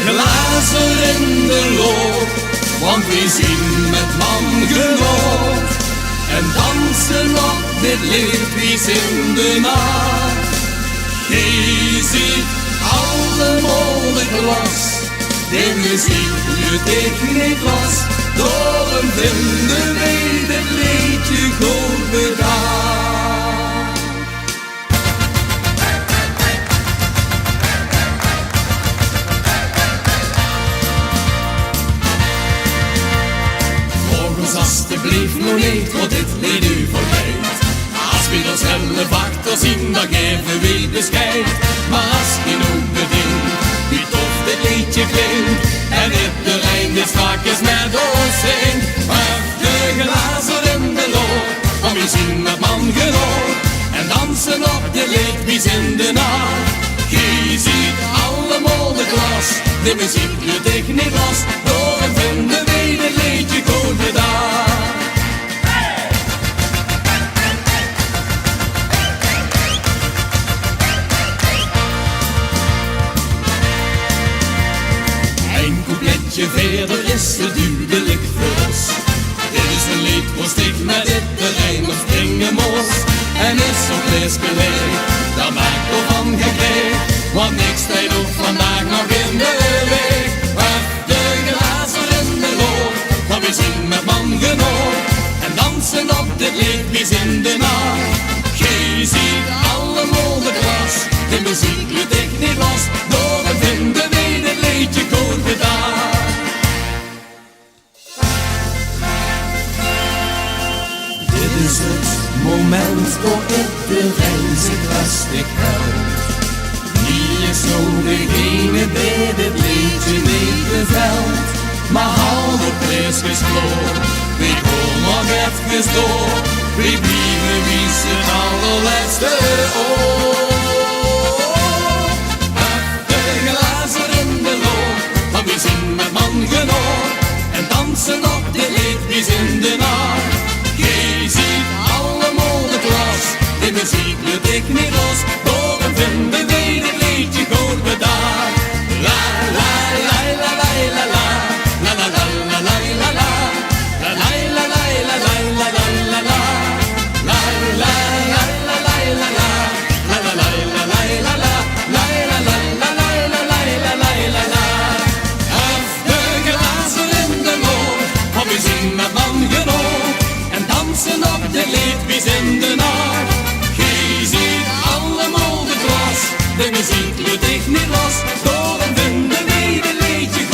glazer in de looch, want we zien met man genoeg. En dansen op dit lied, wie in de nacht. Je ziet allemaal de glas, de muziek luidt ik niet los. Daarom vinden wij dit liedje goed gedaan. Volg ons alstublieft nog niet, wat dit lied u vergeet. Als we dat snelle wachten zien, dan geven we bescheid. Maar als je nu bedient, wie tof dit liedje klinkt, en iedereen dit strakjes met ons zingt. Hef de glazer in de looch, want we zien met man genoeg. En dansen op dit lied, wie in de nacht. Je ziet allemaal de glas, de muziek luidt ik niet los. Daarom vinden wij dit liedje goed gedaan. Coupletje verder is het duidelijk voor ons. Dit is een lied waar stik met iedereen op springen moest. En is zo'n leesgeleid, daar maakt er van gekregen. Want niks tijd op vandaag nog in de week. Hef de glazer in de looch, want we zien met man genoeg. En dansen op dit lied, wie in de nacht. Je ziet allemaal de glas, de muziek luidt ik niet los. Daarom vinden wij dit liedje goed gedaan. Dit is het moment voor iedereen zich lastig houdt. Wie is nou degene die dit liedje niet bevelt? Maar hou de preesjes kloor, we gaan nog even door. We blijven wie het allerlaatste oor. Hef de glazer in de looch, want we zien met man genoeg. En dansen op dit lied, wie in de nacht. Je ziet allemaal de glas, de muziek luidt ik niet los. Daarom vinden wij dit liedje goed gedaan. La la la la la la la, la la la la la la la, la la la la la la la la la, la la la la la la la, la la la la la la la, la la la la la la la la la. Hef de glazer in de looch, want we zien met man genoeg. En dansen op dit lied, wie in de nacht. Je ziet allemaal de glas, de muziek luidt ik niet los. Daarom vinden wij dit liedje